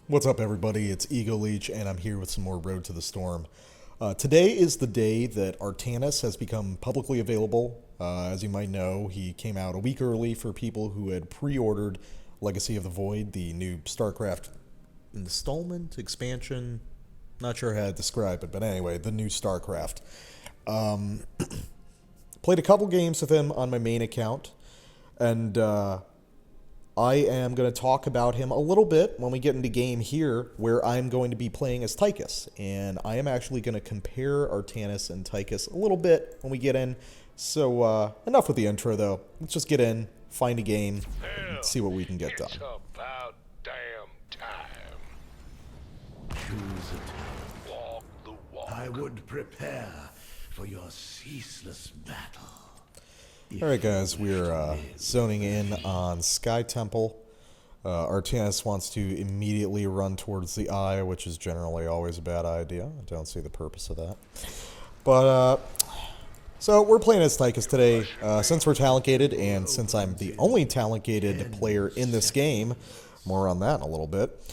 What's up, everybody? It's Egoleech, and I'm here with some more Road to the Storm. Today is the day that Artanis has become publicly available. As you might know, he came out a week early for people who had pre-ordered Legacy of the Void, the new StarCraft installment, expansion. Not sure how to describe it, but anyway, the new StarCraft. Played a couple games with him on my main account, and I am going to talk about him a little bit when we get into game here, where I'm going to be playing as Tychus. And I am actually going to compare Artanis and Tychus a little bit when we get in. So enough with the intro, though. Let's just get in, find a game, and see what we can get done. It's about damn time. Choose it. Walk the walk. I would prepare for your ceaseless battle. Alright guys, we're zoning in on Sky Temple. Artanis wants to immediately run towards the eye, which is generally always a bad idea. I don't see the purpose of that. But, so we're playing as Tychus today. Since we're talent gated, and since I'm the only talent gated player in this game, more on that in a little bit,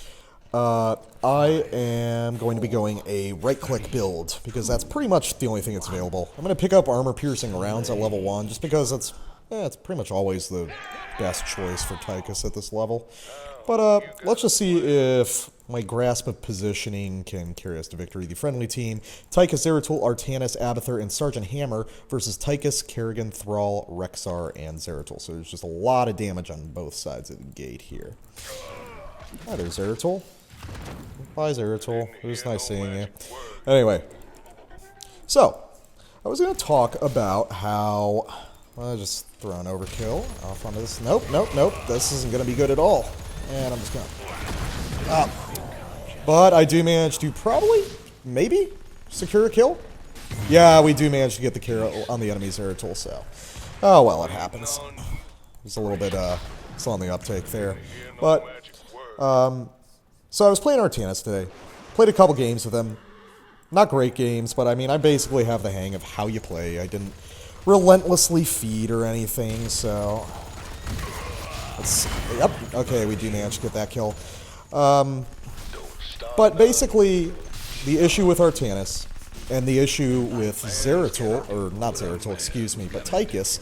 I am going to be going a right-click build, because that's pretty much the only thing that's available. I'm going to pick up armor-piercing rounds at level 1, just because it's pretty much always the best choice for Tychus at this level. But let's just see if my grasp of positioning can carry us to victory. The friendly team: Tychus, Zeratul, Artanis, Abathur, and Sergeant Hammer versus Tychus, Kerrigan, Thrall, Rexar, and Zeratul. So there's just a lot of damage on both sides of the gate here. Hi there, Zeratul. Bye, Zeratul. It was nice seeing you. Anyway, so I was going to talk about how I just throw an overkill off onto this. Nope. This isn't going to be good at all. And I'm just going to... But I do manage to probably, maybe, secure a kill. Yeah, we do manage to get the kill on the enemy Zeratul, so... Oh, well, it happens. It's a little bit, still on the uptake there. But, so I was playing Artanis today. Played a couple games with him. Not great games, but I mean, I basically have the hang of how you play. I didn't relentlessly feed or anything, so... Yep, okay, we do manage to get that kill. But basically, the issue with Artanis, and the issue with Zeratul, or not Zeratul, excuse me, but Tychus,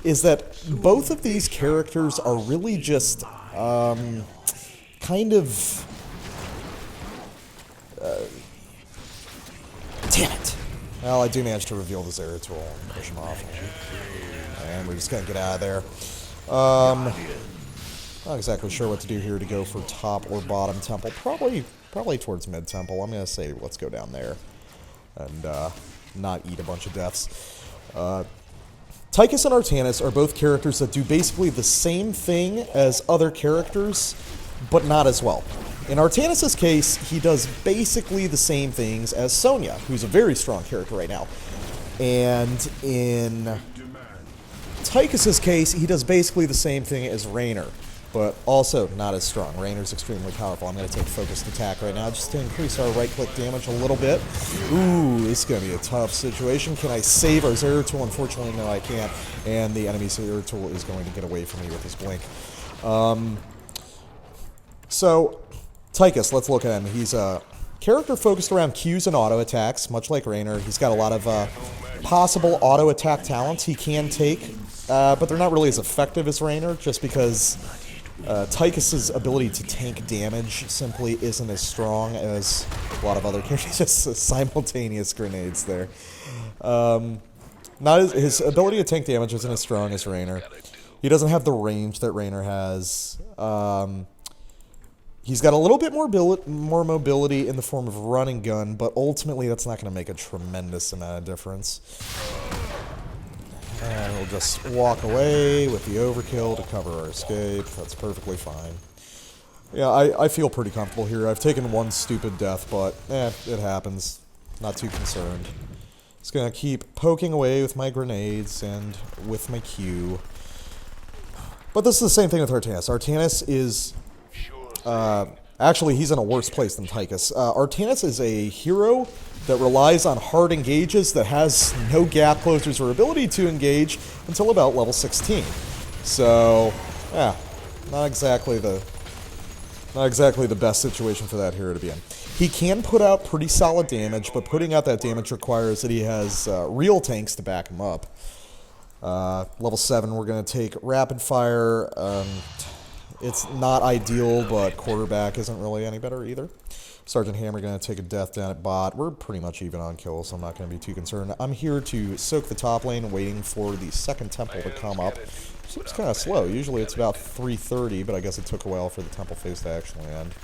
is that both of these characters are really just, kind of... damn it. Well, I do manage to reveal the Zeratul and push him off. And we're just gonna get out of there. Not exactly sure what to do here to go for top or bottom temple. Probably towards mid temple. I'm gonna say let's go down there and not eat a bunch of deaths. Tychus and Artanis are both characters that do basically the same thing as other characters, but not as well. In Artanis' case, he does basically the same things as Sonya, who's a very strong character right now. And in Tychus' case, he does basically the same thing as Raynor, but also not as strong. Raynor's extremely powerful. I'm going to take focused attack right now just to increase our right-click damage a little bit. Ooh, this is going to be a tough situation. Can I save our Zeratul? Unfortunately, no, I can't. And the enemy Zeratul is going to get away from me with his blink. So, Tychus, let's look at him. He's a character focused around Qs and auto attacks, much like Raynor. He's got a lot of possible auto attack talents he can take, but they're not really as effective as Raynor, just because Tychus' ability to tank damage simply isn't as strong as a lot of other characters. Just simultaneous grenades there. His ability to tank damage isn't as strong as Raynor. He doesn't have the range that Raynor has. He's got a little bit more mobility in the form of run and gun, but ultimately that's not going to make a tremendous amount of difference. And we'll just walk away with the overkill to cover our escape. That's perfectly fine. Yeah, I feel pretty comfortable here. I've taken one stupid death, but it happens. Not too concerned. Just going to keep poking away with my grenades and with my Q. But this is the same thing with Artanis. Artanis is... actually, he's in a worse place than Tychus. Artanis is a hero that relies on hard engages that has no gap closers or ability to engage until about level 16. So, yeah, not exactly the Not exactly the best situation for that hero to be in. He can put out pretty solid damage, but putting out that damage requires that he has real tanks to back him up. Level 7, we're going to take Rapid Fire. It's not ideal, but Quarterback isn't really any better either. Sergeant Hammer going to take a death down at bot. We're pretty much even on kills, so I'm not going to be too concerned. I'm here to soak the top lane, waiting for the second temple to come up. Seems kind of slow. Usually it's about 3:30, but I guess it took a while for the temple phase to actually end.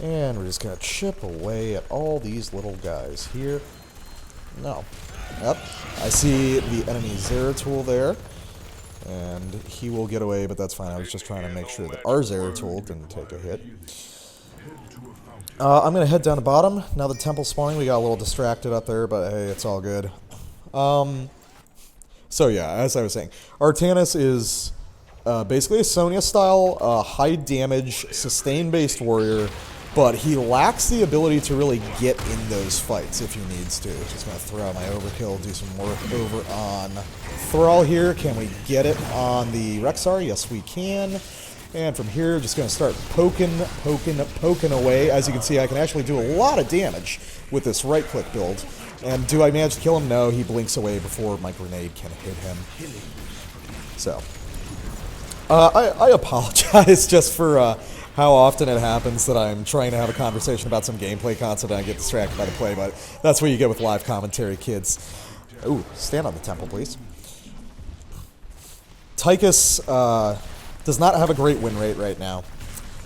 And we're just going to chip away at all these little guys here. No. Yep. I see the enemy Zeratul there. And he will get away, but that's fine. I was just trying to make sure that our Zeratul didn't take a hit. I'm going to head down to bottom. Now the temple's spawning. We got a little distracted up there, but hey, it's all good. So yeah, as I was saying, Artanis is basically a Sonya-style, high-damage, sustain-based warrior, but he lacks the ability to really get in those fights if he needs to. Just going to throw out my overkill, do some work over on Thrall here. Can we get it on the Rexar? Yes, we can. And from here, just going to start poking away. As you can see, I can actually do a lot of damage with this right-click build. And do I manage to kill him? No, he blinks away before my grenade can hit him. So, I apologize just for how often it happens that I'm trying to have a conversation about some gameplay concept and I get distracted by the play, but that's what you get with live commentary, kids. Ooh, stand on the temple, please. Tychus does not have a great win rate right now,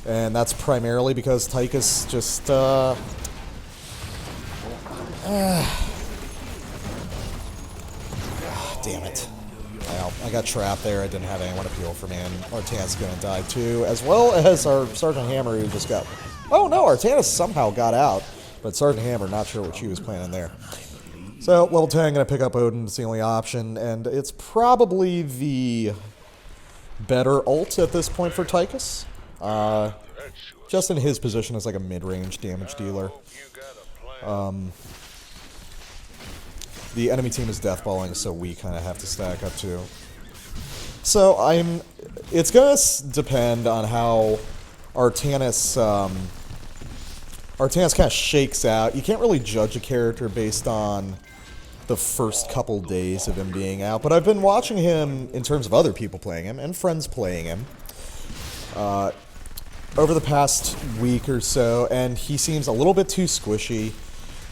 and that's primarily because Tychus just damn it. Well, I got trapped there. I didn't have anyone to peel for me, and Artanis is going to die too, as well as our Sergeant Hammer, who just got... Oh no, Artanis somehow got out, but Sergeant Hammer, not sure what she was planning there. So, level 10, going to pick up Odin. It's the only option, and it's probably the better ult at this point for Tychus. Just in his position as like a mid-range damage dealer. The enemy team is deathballing, so we kind of have to stack up too. So it's gonna depend on how Artanis kind of shakes out. You can't really judge a character based on the first couple days of him being out, but I've been watching him in terms of other people playing him and friends playing him over the past week or so, and he seems a little bit too squishy.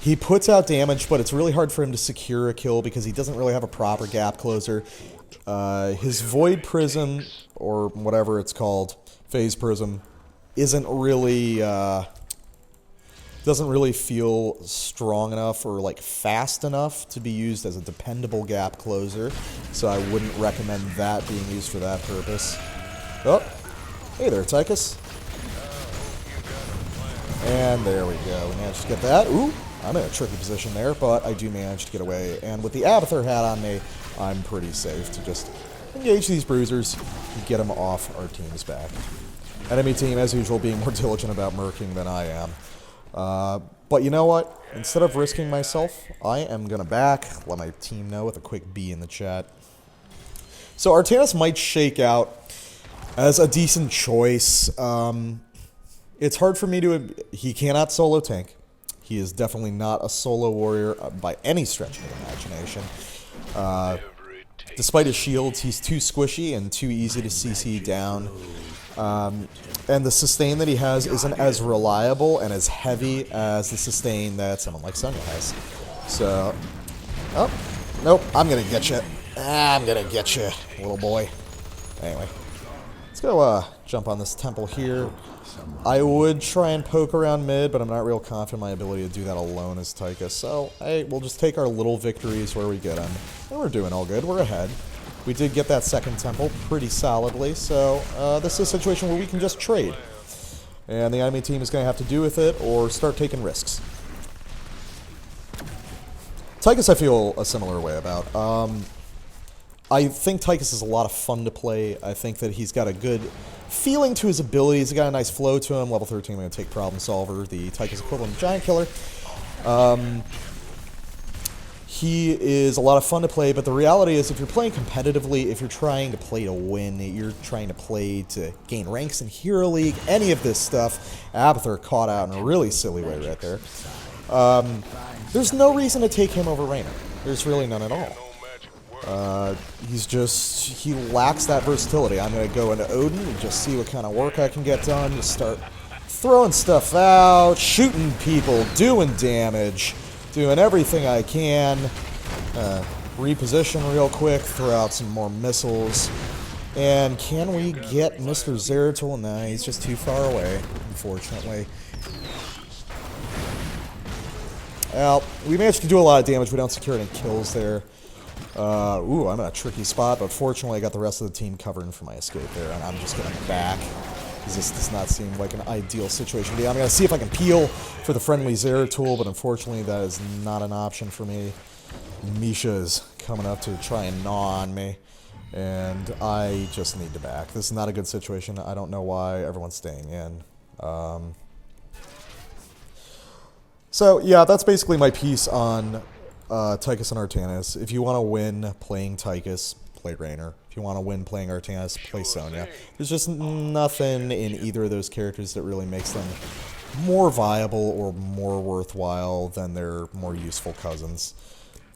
He puts out damage, but it's really hard for him to secure a kill because he doesn't really have a proper gap closer. His Void Prism, or whatever it's called, Phase Prism, isn't really... doesn't really feel strong enough or like fast enough to be used as a dependable gap closer, so I wouldn't recommend that being used for that purpose. Oh, hey there, Tychus. And there we go. We managed to get that. Ooh, I'm in a tricky position there, but I do manage to get away. And with the Abathur hat on me, I'm pretty safe to just engage these bruisers and get them off our team's back. Enemy team, as usual, being more diligent about murking than I am. But you know what? Instead of risking myself, I am going to back, let my team know with a quick B in the chat. So Artanis might shake out as a decent choice. It's hard for me to... He cannot solo tank. He is definitely not a solo warrior by any stretch of the imagination. Despite his shields, he's too squishy and too easy to CC down. And the sustain that he has isn't as reliable and as heavy as the sustain that someone like Sonya has. So, oh, nope, I'm gonna get you. I'm gonna get you, little boy. Anyway, let's go jump on this temple here. I would try and poke around mid, but I'm not real confident in my ability to do that alone as Tychus. So, hey, we'll just take our little victories where we get them. And we're doing all good, we're ahead. We did get that second temple pretty solidly, so this is a situation where we can just trade. And the enemy team is going to have to do with it or start taking risks. Tychus I feel a similar way about. I think Tychus is a lot of fun to play. I think that he's got a good feeling to his abilities. He's got a nice flow to him. Level 13, I'm going to take Problem Solver, the Tychus equivalent of Giant Killer. He is a lot of fun to play, but the reality is if you're playing competitively, if you're trying to play to win, you're trying to play to gain ranks in Hero League, any of this stuff, Abathur caught out in a really silly way right there. There's no reason to take him over Raynor. There's really none at all. He lacks that versatility. I'm going to go into Odin and just see what kind of work I can get done, just start throwing stuff out, shooting people, doing damage, doing everything I can. Reposition real quick, throw out some more missiles. And can we get Mr. Zeratul? Nah, he's just too far away, unfortunately. Well, we managed to do a lot of damage. We don't secure any kills there. Ooh, I'm in a tricky spot, but fortunately I got the rest of the team covering for my escape there, and I'm just getting back. This does not seem like an ideal situation. I'm going to see if I can peel for the friendly Zeratul, but unfortunately that is not an option for me. Misha is coming up to try and gnaw on me, and I just need to back. This is not a good situation. I don't know why everyone's staying in. So, yeah, that's basically my piece on Tychus and Artanis. If you want to win playing Tychus, play Raynor. If you want to win playing Artanis, play Sonya. There's just nothing in either of those characters that really makes them more viable or more worthwhile than their more useful cousins.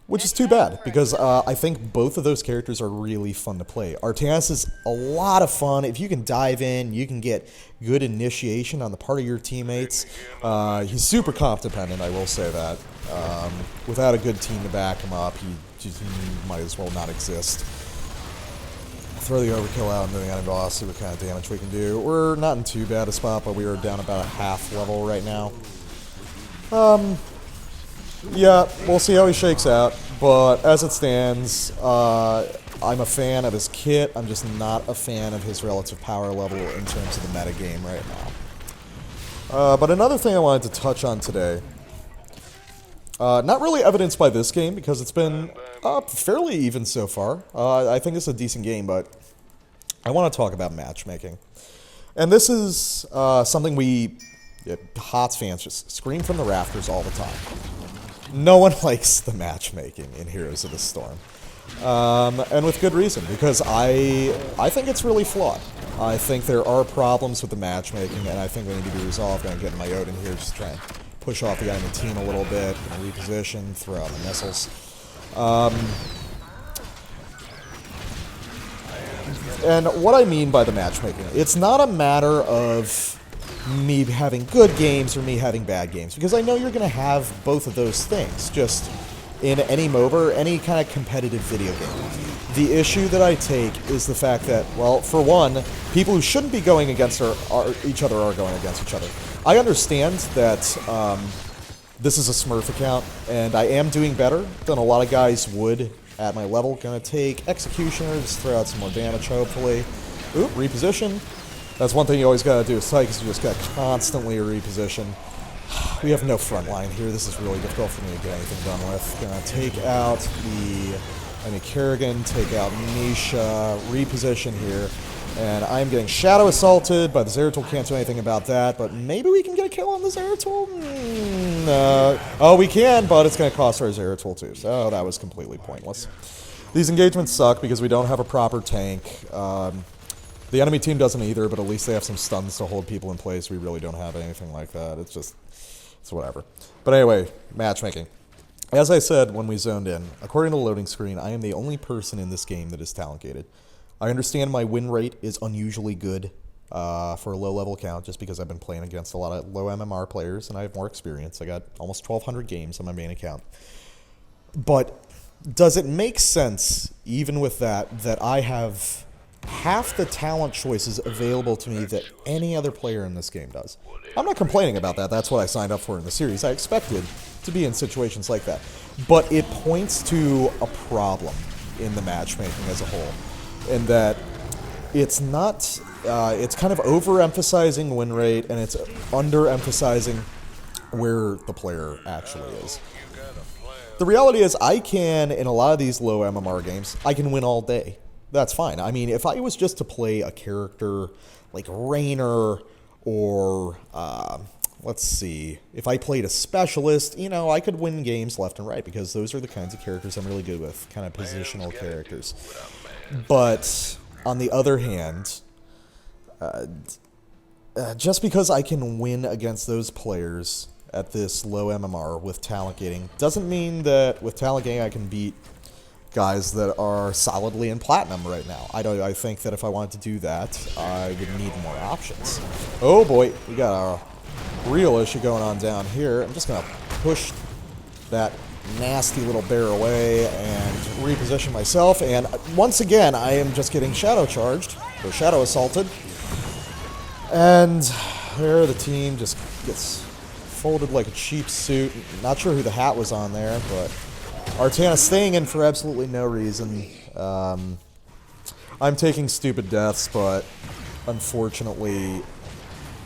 Which is too bad, because I think both of those characters are really fun to play. Artanis is a lot of fun. If you can dive in, you can get good initiation on the part of your teammates. He's super comp dependent, I will say that. Without a good team to back him up, he might as well not exist. Throw the overkill out into the enemy boss, see what kind of damage we can do. We're not in too bad a spot, but we are down about a half level right now. Yeah, we'll see how he shakes out, but as it stands, I'm a fan of his kit. I'm just not a fan of his relative power level in terms of the metagame right now. But another thing I wanted to touch on today, not really evidenced by this game because it's been fairly even so far. I think this is a decent game, but I want to talk about matchmaking. And this is something HOTS fans just scream from the rafters all the time. No one likes the matchmaking in Heroes of the Storm. And with good reason, because I think it's really flawed. I think there are problems with the matchmaking, and I think they need to be resolved. I'm getting my Odin here, just trying to push off the enemy team a little bit, reposition, throw out the missiles. And what I mean by the matchmaking, it's not a matter of me having good games or me having bad games, because I know you're going to have both of those things, just in any MOBA, any kind of competitive video game. The issue that I take is the fact that, well, for one, people who shouldn't be going against each other are going against each other. I understand that this is a Smurf account, and I am doing better than a lot of guys would at my level. Gonna take Executioners, throw out some more damage, hopefully. Oop, reposition. That's one thing you always gotta do with Tychus, you just gotta constantly reposition. We have no front line here. This is really difficult for me to get anything done with. Gonna take out Kerrigan, take out Misha, reposition here. And I'm getting shadow assaulted, but the Zeratul can't do anything about that. But maybe we can get a kill on the Zeratul? Oh, we can, but it's going to cost our Zeratul too. So that was completely pointless. These engagements suck because we don't have a proper tank. The enemy team doesn't either, but at least they have some stuns to hold people in place. We really don't have anything like that. It's whatever. But anyway, matchmaking. As I said when we zoned in, according to the loading screen, I am the only person in this game that is talent gated. I understand my win rate is unusually good for a low-level account just because I've been playing against a lot of low MMR players and I have more experience. I got almost 1,200 games on my main account. But does it make sense, even with that I have half the talent choices available to me that any other player in this game does? I'm not complaining about that. That's what I signed up for in the series. I expected to be in situations like that. But it points to a problem in the matchmaking as a whole. And that it's not, it's kind of overemphasizing win rate, and it's underemphasizing where the player actually is. The reality is, I can, in a lot of these low MMR games, I can win all day. That's fine. I mean, if I was just to play a character like Raynor or let's see. If I played a specialist, you know, I could win games left and right because those are the kinds of characters I'm really good with, kind of positional characters. But on the other hand, just because I can win against those players at this low MMR with talent gating doesn't mean that with talent gating I can beat guys that are solidly in platinum right now. I think that if I wanted to do that, I would need more options. Oh boy, we got a real issue going on down here. I'm just going to push that nasty little bear away and reposition myself. And once again, I am just getting shadow charged, or shadow assaulted. And there the team just gets folded like a cheap suit. Not sure who the hat was on there, but Artanis staying in for absolutely no reason. I'm taking stupid deaths, but unfortunately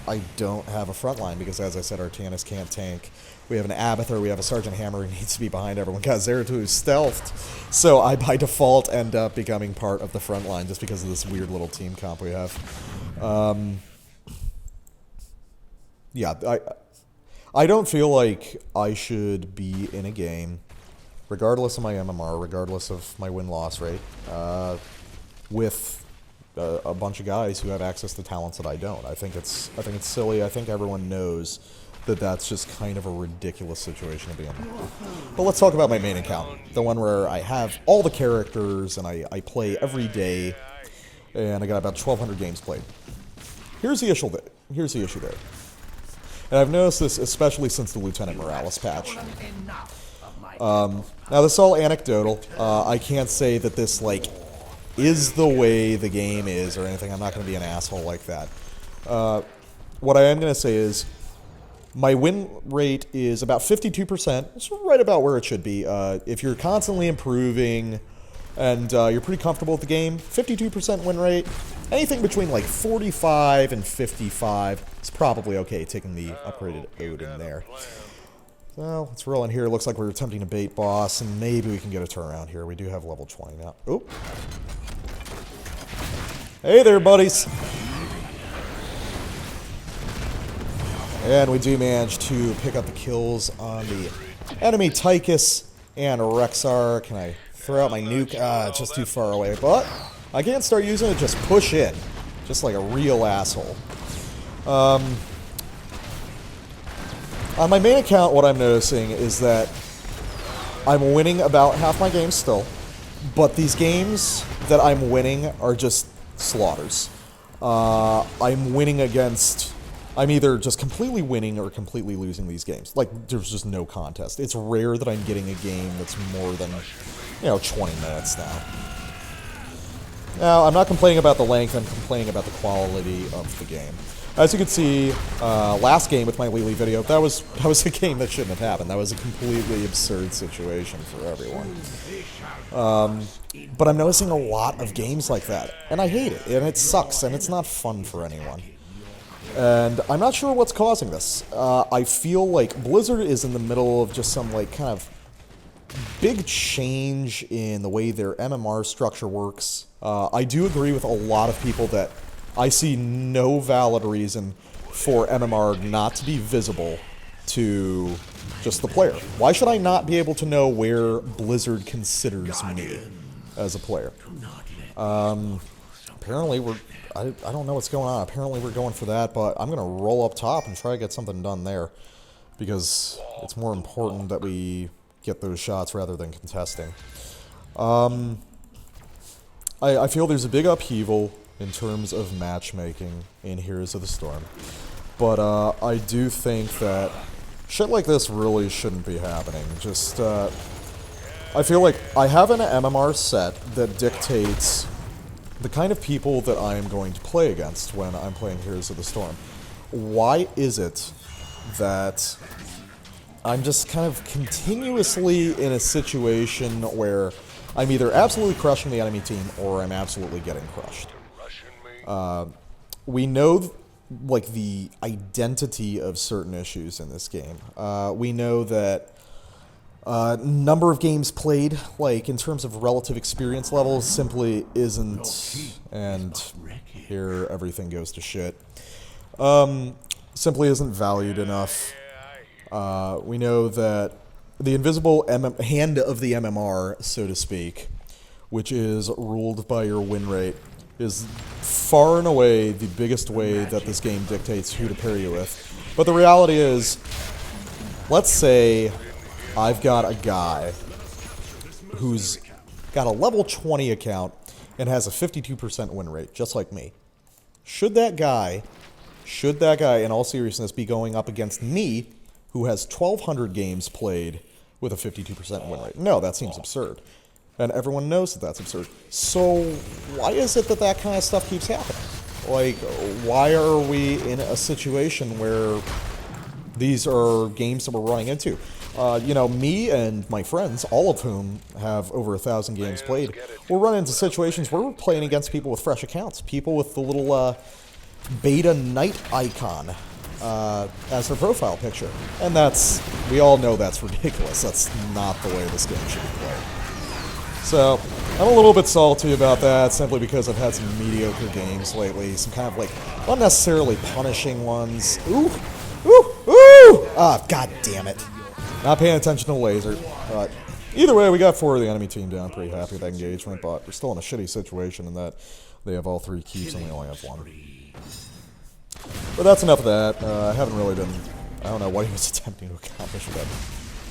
I don't have a front line because, as I said, Artanis can't tank. We have an Abathur, we have a Sergeant Hammer who needs to be behind everyone. Got Zeratul stealthed, so I by default end up becoming part of the front line just because of this weird little team comp we have. Yeah, I don't feel like I should be in a game, regardless of my MMR, regardless of my win-loss rate, with a bunch of guys who have access to talents that I don't. I think it's silly. I think everyone knows that that's just kind of a ridiculous situation to be in. But let's talk about my main account, the one where I have all the characters and I play every day, and I got about 1,200 games played. Here's the issue there. And I've noticed this especially since the Lieutenant Morales patch. Now, this is all anecdotal. I can't say that this, like, is the way the game is or anything. I'm not going to be an asshole like that. What I am going to say is my win rate is about 52%. It's right about where it should be. If you're constantly improving and you're pretty comfortable with the game, 52% win rate. Anything between like 45 and 55 is probably okay, taking the upgraded Odin there. So, let's roll in here. Looks like we're attempting to bait boss, and maybe we can get a turnaround here. We do have level 20 now. Oop. Hey there, buddies. And we do manage to pick up the kills on the enemy Tychus and Rexar. Can I throw out my nuke? It's just too far away, but I can't start using it, just push in. Just like a real asshole. On my main account, what I'm noticing is that I'm winning about half my games still, but these games that I'm winning are just slaughters. I'm winning against... I'm either just completely winning or completely losing these games. Like, there's just no contest. It's rare that I'm getting a game that's more than, 20 minutes now. Now, I'm not complaining about the length, I'm complaining about the quality of the game. As you can see, last game with my Lily video, that was a game that shouldn't have happened. That was a completely absurd situation for everyone. But I'm noticing a lot of games like that, and I hate it, and it sucks, and it's not fun for anyone. And I'm not sure what's causing this. I feel like Blizzard is in the middle of just some, like, kind of big change in the way their MMR structure works. I do agree with a lot of people that I see no valid reason for MMR not to be visible to just the player. Why should I not be able to know where Blizzard considers me as a player? Apparently I don't know what's going on. Apparently we're going for that, but I'm going to roll up top and try to get something done there because it's more important that we get those shots rather than contesting. I feel there's a big upheaval in terms of matchmaking in Heroes of the Storm, but I do think that shit like this really shouldn't be happening. Just, I feel like I have an MMR set that dictates the kind of people that I am going to play against when I'm playing Heroes of the Storm. Why is it that I'm just kind of continuously in a situation where I'm either absolutely crushing the enemy team or I'm absolutely getting crushed? We know, like, the identity of certain issues in this game. We know that number of games played, like, in terms of relative experience levels, simply isn't, and here everything goes to shit. simply isn't valued enough. We know that the invisible hand of the MMR, so to speak, which is ruled by your win rate, is far and away the biggest way that this game dictates who to pair you with. But the reality is, let's say I've got a guy who's got a level 20 account and has a 52% win rate, just like me. Should that guy, in all seriousness, be going up against me, who has 1,200 games played with a 52% win rate? No, that seems absurd. And everyone knows that that's absurd. So why is it that that kind of stuff keeps happening? Like, why are we in a situation where these are games that we're running into? You know, me and my friends, all of whom have over 1,000 games played, we'll run into situations where we're playing against people with fresh accounts. People with the little beta knight icon as their profile picture. And we all know that's ridiculous. That's not the way this game should be played. So, I'm a little bit salty about that, simply because I've had some mediocre games lately. Some kind of, like, unnecessarily punishing ones. Ooh! Ooh! Ooh! Ah, god damn it. Not paying attention to the laser. But either way, we got 4 of the enemy team down. Pretty happy with that engagement, but we're still in a shitty situation in that they have all 3 keeps and we only have 1. But that's enough of that. I haven't really been... I don't know what he was attempting to accomplish with that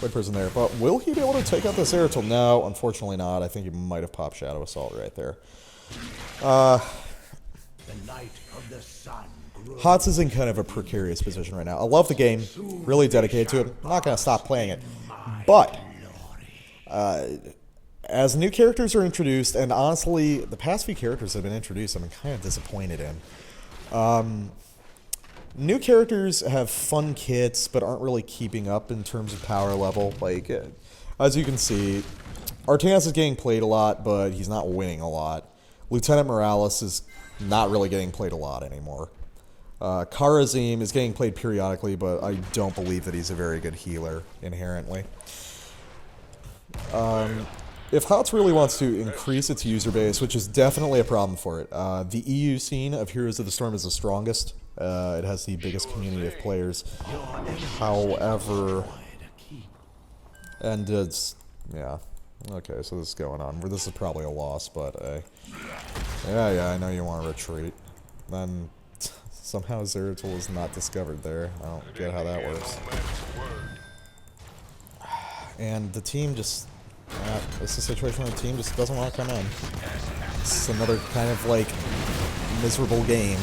White Prison there. But will he be able to take out this Zeratul? No, unfortunately not. I think he might have popped Shadow Assault right there. Hots is in kind of a precarious position right now. I love the game. Really dedicated to it. I'm not going to stop playing it. But as new characters are introduced, and honestly, the past few characters that have been introduced, I've been kind of disappointed in. New characters have fun kits, but aren't really keeping up in terms of power level. Like, as you can see, Artanis is getting played a lot, but he's not winning a lot. Lieutenant Morales is not really getting played a lot anymore. Karazim is getting played periodically, but I don't believe that he's a very good healer, inherently. If HOTS really wants to increase its user base, which is definitely a problem for it, the EU scene of Heroes of the Storm is the strongest. It has the biggest community of players. However, and it's, yeah, okay, so this is going on. This is probably a loss, but yeah, I know you want to retreat. Then somehow Zeratul is not discovered there. I don't get how that works. And the team just... it's a situation where the team just doesn't want to come in. It's another kind of, like, miserable game.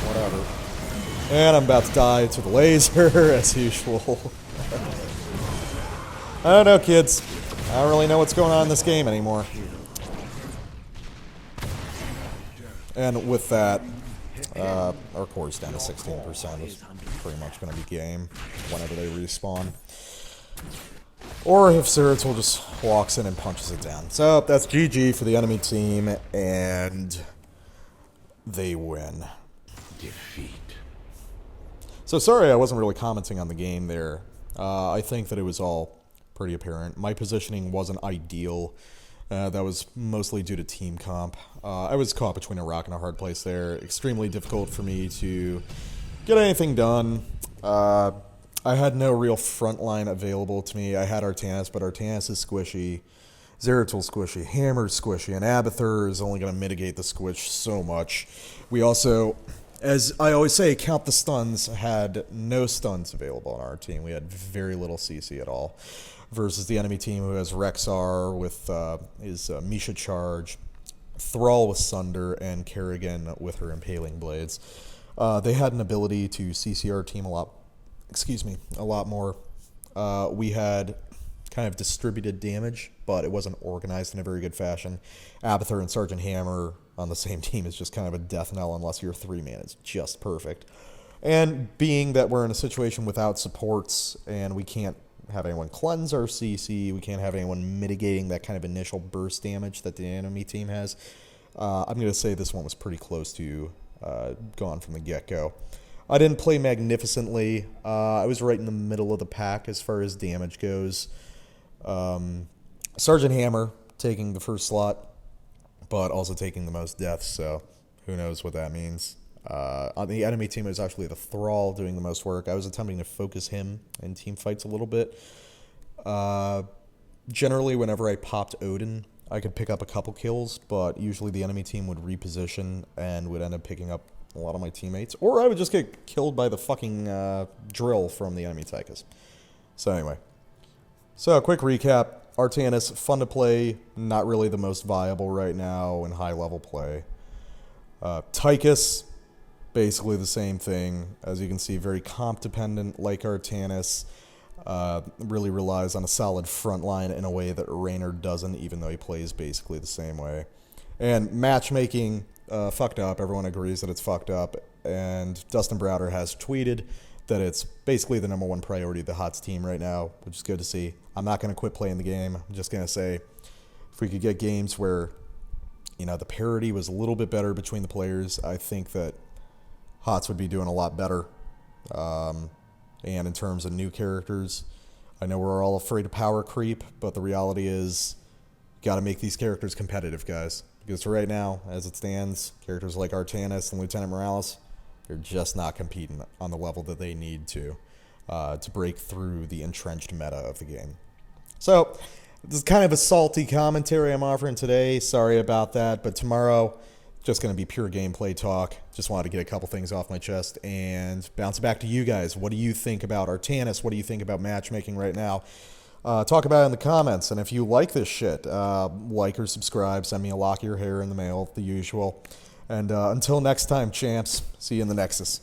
Whatever. And I'm about to die to the laser, as usual. I don't know, kids. I don't really know what's going on in this game anymore. And with that, our core's down to 16%. It's pretty much going to be game whenever they respawn. Or if Zeratul just walks in and punches it down. So, that's GG for the enemy team, and they win. Defeat. So, sorry I wasn't really commenting on the game there. I think that it was all pretty apparent. My positioning wasn't ideal. That was mostly due to team comp. I was caught between a rock and a hard place there. Extremely difficult for me to get anything done. I had no real front line available to me. I had Artanis, but Artanis is squishy. Zeratul's squishy. Hammer's squishy. And Abathur is only going to mitigate the squish so much. We also, as I always say, count the stuns, had no stuns available on our team. We had very little CC at all. Versus the enemy team, who has Rexar with his Misha Charge, Thrall with Sunder, and Kerrigan with her Impaling Blades. They had an ability to CC our team a lot more. We had kind of distributed damage, but it wasn't organized in a very good fashion. Abathur and Sergeant Hammer on the same team is just kind of a death knell unless you're 3-man. It's just perfect. And being that we're in a situation without supports and we can't have anyone cleanse our CC, we can't have anyone mitigating that kind of initial burst damage that the enemy team has, I'm going to say this one was pretty close to gone from the get-go. I didn't play magnificently. I was right in the middle of the pack as far as damage goes. Sergeant Hammer taking the first slot, but also taking the most deaths, so who knows what that means. On the enemy team, it was actually the Thrall doing the most work. I was attempting to focus him in team fights a little bit. Generally, whenever I popped Odin, I could pick up a couple kills, but usually the enemy team would reposition and would end up picking up a lot of my teammates. Or I would just get killed by the fucking drill from the enemy Tychus. So anyway. So, quick recap. Artanis, fun to play, not really the most viable right now in high-level play. Tychus, basically the same thing. As you can see, very comp-dependent, like Artanis. Really relies on a solid front line in a way that Raynor doesn't, even though he plays basically the same way. And matchmaking, fucked up. Everyone agrees that it's fucked up. And Dustin Browder has tweeted that it's basically the number one priority of the HOTS team right now, which is good to see. I'm not going to quit playing the game. I'm just going to say, if we could get games where, the parity was a little bit better between the players, I think that HOTS would be doing a lot better. And in terms of new characters, I know we're all afraid of power creep, but the reality is, got to make these characters competitive, guys. Because right now, as it stands, characters like Artanis and Lieutenant Morales, they're just not competing on the level that they need to break through the entrenched meta of the game. So, this is kind of a salty commentary I'm offering today. Sorry about that, but tomorrow, just going to be pure gameplay talk. Just wanted to get a couple things off my chest and bounce it back to you guys. What do you think about Artanis? What do you think about matchmaking right now? Talk about it in the comments. And if you like this shit, like or subscribe. Send me a lock of your hair in the mail, the usual. And until next time, champs, see you in the Nexus.